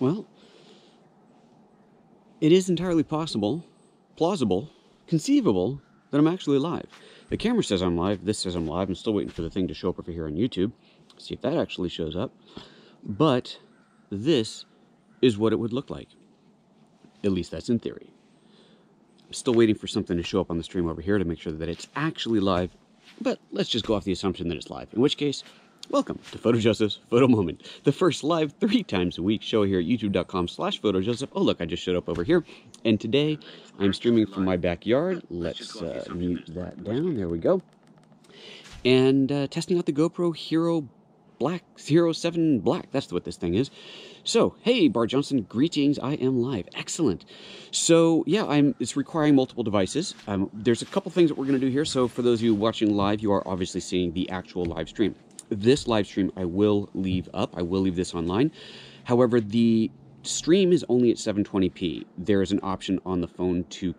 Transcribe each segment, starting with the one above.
Well, it is entirely possible, plausible, conceivable that I'm actually live. The camera says I'm live, this says I'm live. I'm still waiting for the thing to show up over here on YouTube. See if that actually shows up. But this is what it would look like. At least that's in theory. I'm still waiting for something to show up on the stream over here to make sure that it's actually live. But let's just go off the assumption that it's live. In which case, welcome to PhotoJoseph's Photo Moment, the first live 3 times a week show here at youtube.com/PhotoJoseph. Oh, look, I just showed up over here. And today, I'm streaming from my backyard. Let's mute that down. There we go. And testing out the GoPro Hero7 Black. That's what this thing is. So, hey, Bart Johnson, greetings. I am live. Excellent. So, yeah, it's requiring multiple devices. There's a couple things that we're going to do here. So, for those of you watching live, you are obviously seeing the actual live stream. This live stream I will leave up. I will leave this online. However, the stream is only at 720p. There is an option on the phone to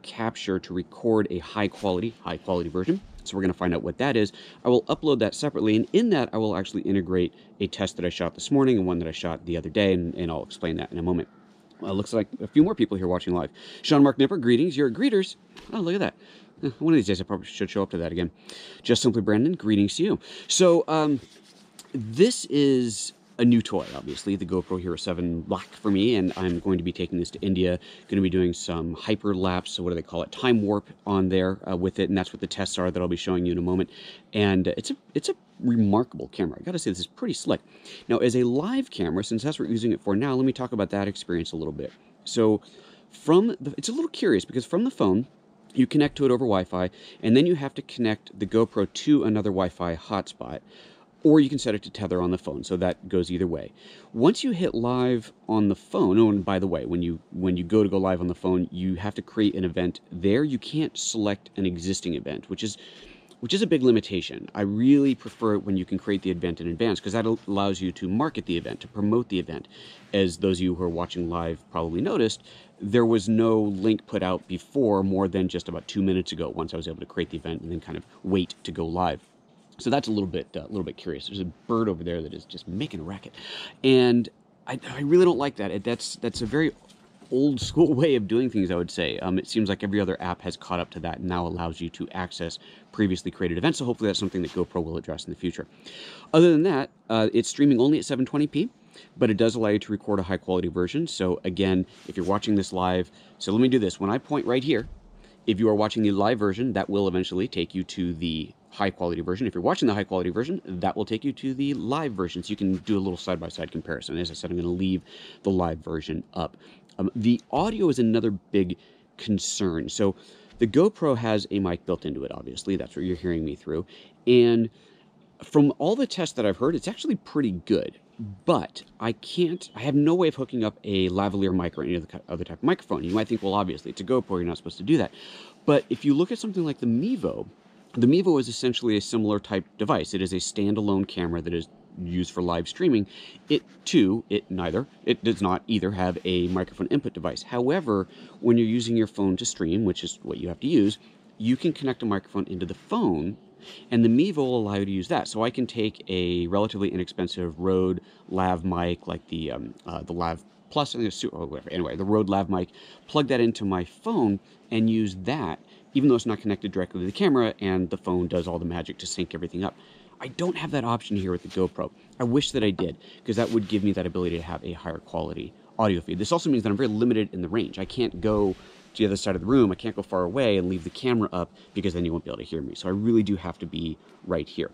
record a high quality version. So we're going to find out what that is. I will upload that separately, and in that I will actually integrate a test that I shot this morning and one that I shot the other day, and I'll explain that in a moment. Looks like a few more people here watching live. Sean Mark Nipper, greetings. You're greeters. Oh, look at that. One of these days I probably should show up to that again. Just Simply Brandon, greetings to you. So this is a new toy, obviously, the GoPro Hero7 Black for me, and I'm going to be taking this to India, going to be doing some hyperlapse, so what do they call it, time warp on there with it, and that's what the tests are that I'll be showing you in a moment. And it's a remarkable camera. I gotta say, this is pretty slick. Now, as a live camera, since that's what we're using it for now, let me talk about that experience a little bit. So, it's a little curious, because from the phone, you connect to it over Wi-Fi, and then you have to connect the GoPro to another Wi-Fi hotspot, or you can set it to tether on the phone, so that goes either way. Once you hit live on the phone, oh, and by the way, when you go live on the phone, you have to create an event there. You can't select an existing event, which is a big limitation. I really prefer it when you can create the event in advance, because that allows you to market the event, to promote the event. As those of you who are watching live probably noticed, there was no link put out before more than just about 2 minutes ago, once I was able to create the event and then kind of wait to go live. So that's a little bit curious. There's a bird over there that is just making a racket, and I really don't like that. That's a very old school way of doing things, I would say. It seems like every other app has caught up to that and now allows you to access previously created events. So hopefully that's something that GoPro will address in the future. Other than that, it's streaming only at 720p, but it does allow you to record a high quality version. So again, if you're watching this live, so let me do this. When I point right here, if you are watching the live version, that will eventually take you to the high quality version. If you're watching the high quality version, that will take you to the live version. So you can do a little side-by-side comparison. As I said, I'm going to leave the live version up. The audio is another big concern. So the GoPro has a mic built into it, obviously. That's what you're hearing me through. And from all the tests that I've heard, it's actually pretty good. But I have no way of hooking up a lavalier mic or any other type of microphone. You might think, well, obviously, it's a GoPro, you're not supposed to do that. But if you look at something like the Mevo is essentially a similar type device. It is a standalone camera that is used for live streaming. It does not either have a microphone input device. However, when you're using your phone to stream, which is what you have to use, you can connect a microphone into the phone, and the Mevo will allow you to use that. So I can take a relatively inexpensive Rode lav mic, like the Lav Plus, or whatever. Anyway, the Rode lav mic, plug that into my phone and use that, even though it's not connected directly to the camera, and the phone does all the magic to sync everything up. I don't have that option here with the GoPro. I wish that I did, because that would give me that ability to have a higher quality audio feed. This also means that I'm very limited in the range. I can't go to the other side of the room. I can't go far away and leave the camera up, because then you won't be able to hear me. So I really do have to be right here.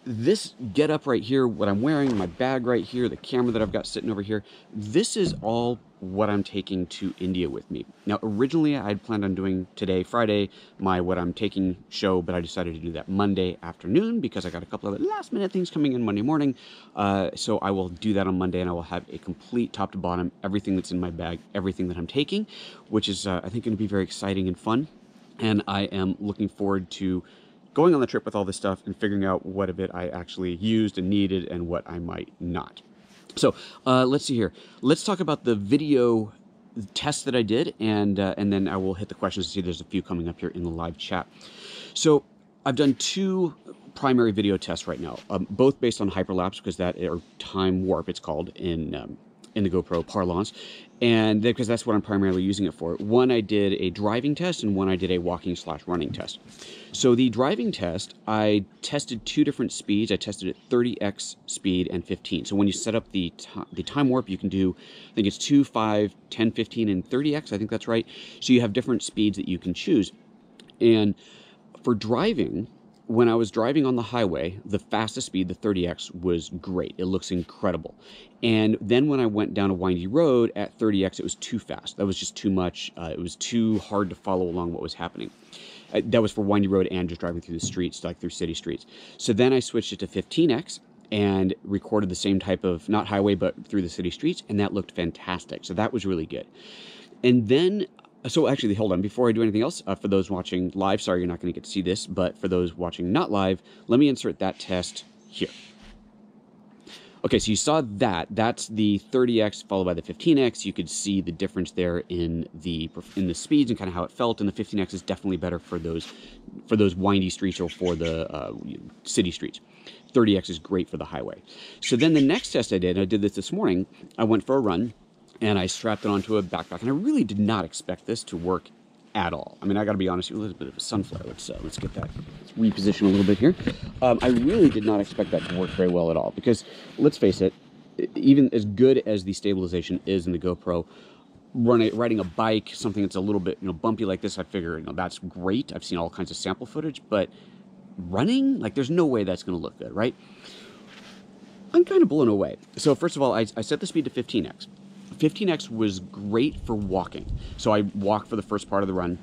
This getup right here, what I'm wearing, my bag right here, the camera that I've got sitting over here, this is all what I'm taking to India with me. Now, originally, I had planned on doing today, Friday, my What I'm Taking show, but I decided to do that Monday afternoon because I got a couple of last-minute things coming in Monday morning. So I will do that on Monday, and I will have a complete top to bottom, everything that's in my bag, everything that I'm taking, which is, I think, going to be very exciting and fun. And I am looking forward to going on the trip with all this stuff and figuring out what of it I actually used and needed and what I might not. So let's see here. Let's talk about the video test that I did, and then I will hit the questions to see there's a few coming up here in the live chat. So I've done 2 primary video tests right now, both based on hyperlapse, because that, or time warp it's called in in the GoPro parlance, and because that's what I'm primarily using it for. One, I did a driving test, and one I did a walking/running test. So the driving test, I tested 2 different speeds. I tested at 30x speed and 15. So when you set up the time warp, you can do, I think it's 2, 5, 10, 15, and 30x. I think that's right. So you have different speeds that you can choose. And for driving, when I was driving on the highway, the fastest speed, the 30x, was great. It looks incredible. And then when I went down a windy road at 30x, it was too fast. That was just too much. It was too hard to follow along what was happening. That was for windy road and just driving through the streets, like through city streets. So then I switched it to 15x and recorded the same type of, not highway, but through the city streets, and that looked fantastic. So that was really good. And then, so actually, hold on, before I do anything else, for those watching live, sorry you're not going to get to see this, but for those watching not live, let me insert that test here. Okay, so you saw that. That's the 30x followed by the 15x. You could see the difference there in the speeds and kind of how it felt. And the 15x is definitely better for those windy streets or for the city streets. 30x is great for the highway. So then the next test I did this morning. I went for a run and I strapped it onto a backpack. And I really did not expect this to work at all. I mean, I got to be honest, a little bit of a sunflare. Let's get that. Let's reposition a little bit here. I really did not expect that to work very well at all because, let's face it, even as good as the stabilization is in the GoPro, riding a bike, something that's a little bit bumpy like this, I figure that's great. I've seen all kinds of sample footage, but running, like, there's no way that's going to look good, right? I'm kind of blown away. So first of all, I set the speed to 15x. 15x was great for walking. So I walked for the first part of the run,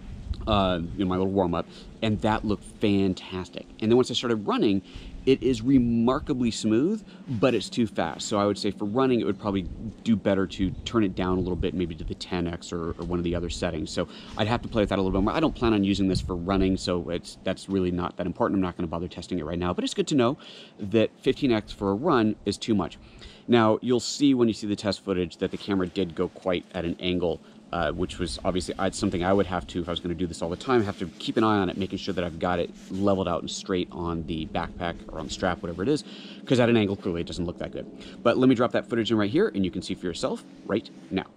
my little warm-up, and that looked fantastic. And then once I started running, it is remarkably smooth, but it's too fast. So I would say for running, it would probably do better to turn it down a little bit, maybe to the 10x or one of the other settings. So I'd have to play with that a little bit more. I don't plan on using this for running, so that's really not that important. I'm not going to bother testing it right now, but it's good to know that 15x for a run is too much. Now, you'll see when you see the test footage that the camera did go quite at an angle, which was obviously something I would have to, if I was going to do this all the time, have to keep an eye on it, making sure that I've got it leveled out and straight on the backpack or on the strap, whatever it is, because at an angle, clearly, it doesn't look that good. But let me drop that footage in right here, and you can see for yourself right now.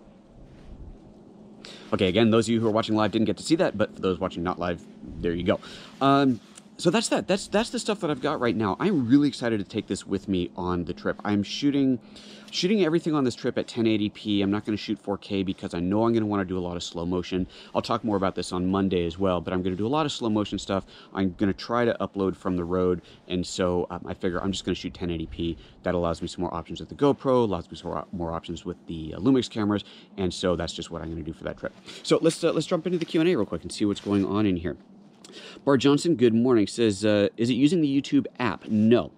Okay, again, those of you who are watching live didn't get to see that, but for those watching not live, there you go. So that's that. That's the stuff that I've got right now. I'm really excited to take this with me on the trip. I'm shooting everything on this trip at 1080p. I'm not going to shoot 4K because I know I'm going to want to do a lot of slow motion. I'll talk more about this on Monday as well, but I'm going to do a lot of slow motion stuff. I'm going to try to upload from the road, and so I figure I'm just going to shoot 1080p. That allows me some more options with the GoPro, allows me some more options with the Lumix cameras, and so that's just what I'm going to do for that trip. So let's jump into the Q&A real quick and see what's going on in here. Bart Johnson, good morning, says, is it using the YouTube app? No,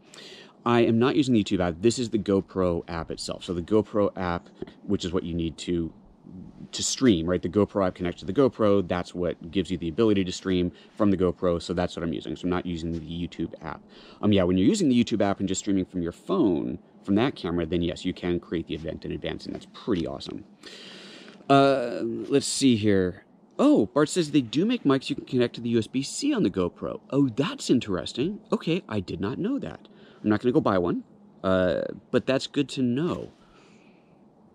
I am not using the YouTube app. This is the GoPro app itself. So the GoPro app, which is what you need to stream, right? The GoPro app connects to the GoPro. That's what gives you the ability to stream from the GoPro. So that's what I'm using. So I'm not using the YouTube app. Yeah, when you're using the YouTube app and just streaming from your phone, from that camera, then yes, you can create the event in advance, and that's pretty awesome. Let's see here. Oh, Bart says they do make mics you can connect to the USB-C on the GoPro. Oh, that's interesting. Okay, I did not know that. I'm not going to go buy one, but that's good to know.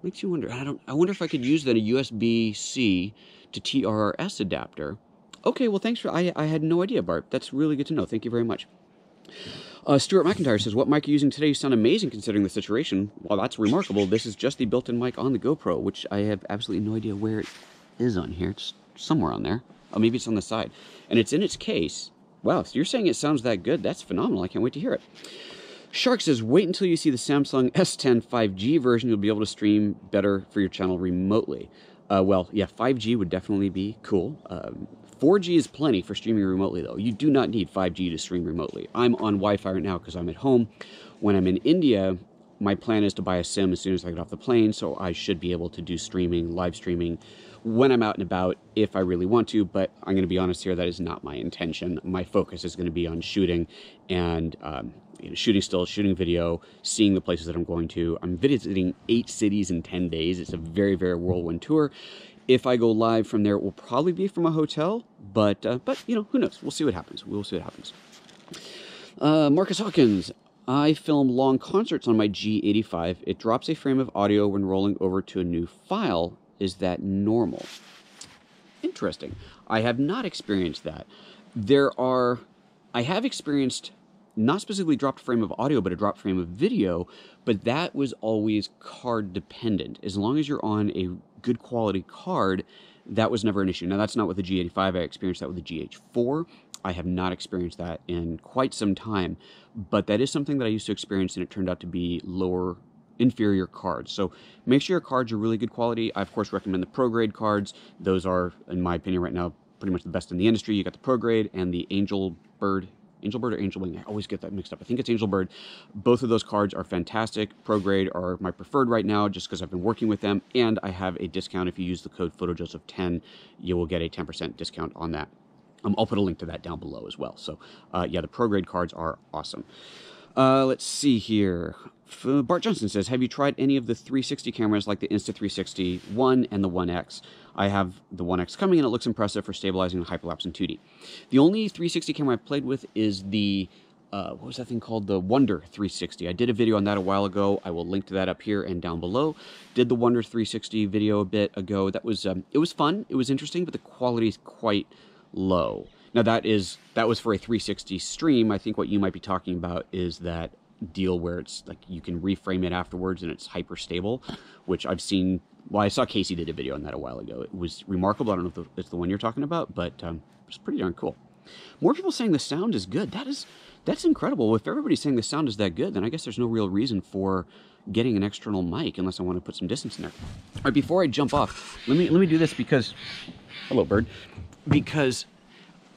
Makes you wonder. I wonder if I could use that a USB-C to TRRS adapter. Okay, well, thanks for. I had no idea, Bart. That's really good to know. Thank you very much. Stuart McIntyre says, what mic are you using today? You sound amazing considering the situation. Well, that's remarkable. This is just the built-in mic on the GoPro, which I have absolutely no idea where it is on here. It's somewhere on there. Oh, maybe it's on the side. And it's in its case. Wow, so you're saying it sounds that good? That's phenomenal. I can't wait to hear it. Shark says, wait until you see the Samsung S10 5G version. You'll be able to stream better for your channel remotely. Well, yeah, 5G would definitely be cool. 4G is plenty for streaming remotely, though. You do not need 5G to stream remotely. I'm on Wi-Fi right now because I'm at home. When I'm in India, my plan is to buy a SIM as soon as I get off the plane, so I should be able to do streaming, live streaming, when I'm out and about, if I really want to, but I'm going to be honest here, that is not my intention. My focus is going to be on shooting and shooting video, seeing the places that I'm going to. I'm visiting 8 cities in 10 days. It's a very, very whirlwind tour. If I go live from there, it will probably be from a hotel, but who knows? We'll see what happens. We'll see what happens. Marcus Hawkins, I film long concerts on my G85. It drops a frame of audio when rolling over to a new file. Is that normal? Interesting. I have not experienced that. I have experienced not specifically dropped frame of audio, but a dropped frame of video, but that was always card dependent. As long as you're on a good quality card, that was never an issue. Now, that's not with the G85. I experienced that with the GH4. I have not experienced that in quite some time, but that is something that I used to experience, and it turned out to be lower, inferior cards. So make sure your cards are really good quality. I, of course, recommend the Pro Grade cards. Those are, in my opinion, right now, pretty much the best in the industry. You got the Pro Grade and the Angel Bird or Angel Wing. I always get that mixed up. I think it's Angel Bird. Both of those cards are fantastic. Pro Grade are my preferred right now just because I've been working with them, and I have a discount. If you use the code PhotoJoseph10, you will get a 10% discount on that. I'll put a link to that down below as well. So, yeah, the Pro Grade cards are awesome. Let's see here. Bart Johnson says, have you tried any of the 360 cameras like the Insta360 1 and the 1X? I have the 1X coming, and it looks impressive for stabilizing and hyperlapse in 2D. The only 360 camera I've played with is the, what was that thing called? The Wonder 360. I did a video on that a while ago. I will link to that up here and down below. Did the Wonder 360 video a bit ago. That was, it was fun. It was interesting, but the quality is quite low. Now that was for a 360 stream. I think what you might be talking about is that deal where it's like you can reframe it afterwards and it's hyper stable, which I've seen. Well, I saw Casey did a video on that a while ago. It was remarkable. I don't know if it's the one you're talking about, but it's pretty darn cool. More people saying the sound is good. That's incredible. If everybody's saying the sound is that good, then I guess there's no real reason for getting an external mic unless I want to put some distance in there. All right, before I jump off, let me do this because, hello bird, because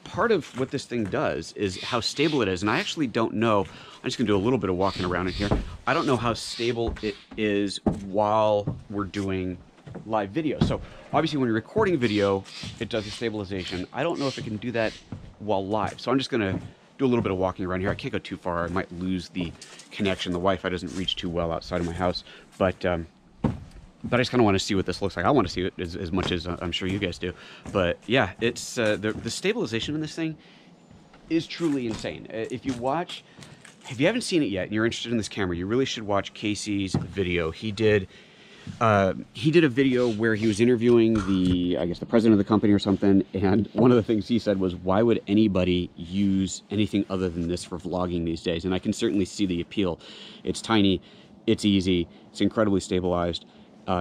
part of what this thing does is how stable it is, and I actually don't know. I'm just gonna do a little bit of walking around in here. I don't know how stable it is while we're doing live video. So obviously when you're recording video, it does the stabilization. I don't know if it can do that while live. So I'm just gonna do a little bit of walking around here. I can't go too far. I might lose the connection. The Wi-Fi doesn't reach too well outside of my house, but I just kind of want to see what this looks like. I want to see it as much as I'm sure you guys do. But yeah, it's the stabilization in this thing is truly insane. If you haven't seen it yet and you're interested in this camera, you really should watch Casey's video. He did a video where he was interviewing I guess the president of the company or something, and one of the things he said was, why would anybody use anything other than this for vlogging these days? And I can certainly see the appeal. It's tiny, it's easy, it's incredibly stabilized.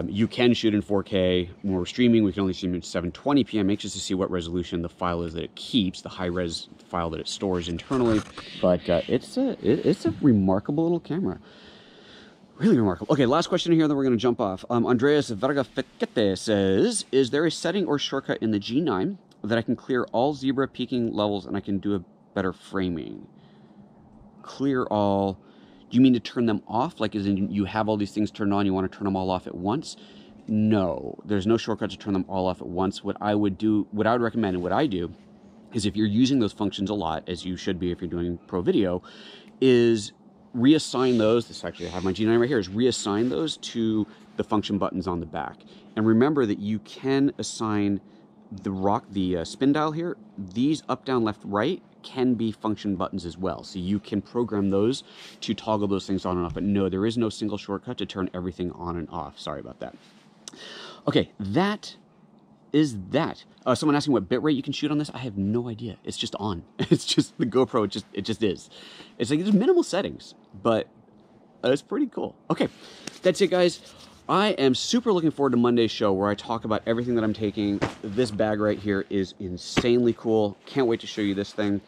You can shoot in 4K. When we're streaming, we can only stream in 720p. I'm anxious to see what resolution the file is that it keeps, the high-res file that it stores internally. But it's a remarkable little camera. Really remarkable. Okay, last question here, then we're going to jump off. Andreas Vergafekete says, is there a setting or shortcut in the G9 that I can clear all zebra peaking levels and I can do a better framing? Clear all... Do you mean to turn them off? Like, as in you have all these things turned on, you want to turn them all off at once? No, there's no shortcut to turn them all off at once. What I would recommend, and what I do, is if you're using those functions a lot, as you should be if you're doing pro video, is reassign those. This actually, I have my G9 right here, is reassign those to the function buttons on the back. And remember that you can assign the spin dial here, these up, down, left, right, can be function buttons as well. So you can program those to toggle those things on and off. But no, there is no single shortcut to turn everything on and off. Sorry about that. Okay, that is that. Someone asking what bitrate you can shoot on this. I have no idea. It's just on. It's just the GoPro. It just is. It's like there's minimal settings, but it's pretty cool. Okay, that's it, guys. I am super looking forward to Monday's show where I talk about everything that I'm taking. This bag right here is insanely cool. Can't wait to show you this thing.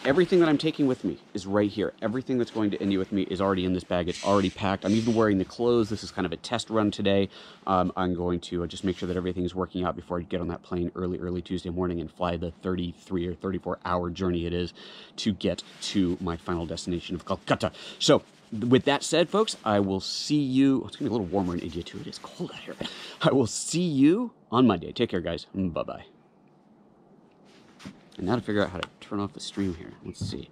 Everything that I'm taking with me is right here. Everything that's going to India with me is already in this bag. It's already packed. I'm even wearing the clothes. This is kind of a test run today. I'm going to just make sure that everything is working out before I get on that plane early Tuesday morning and fly the 33 or 34 hour journey it is to get to my final destination of Calcutta. So, with that said, folks, I will see you. It's going to be a little warmer in India, too. It is cold out here. I will see you on Monday. Take care, guys. Bye-bye. And now to figure out how to turn off the stream here. Let's see.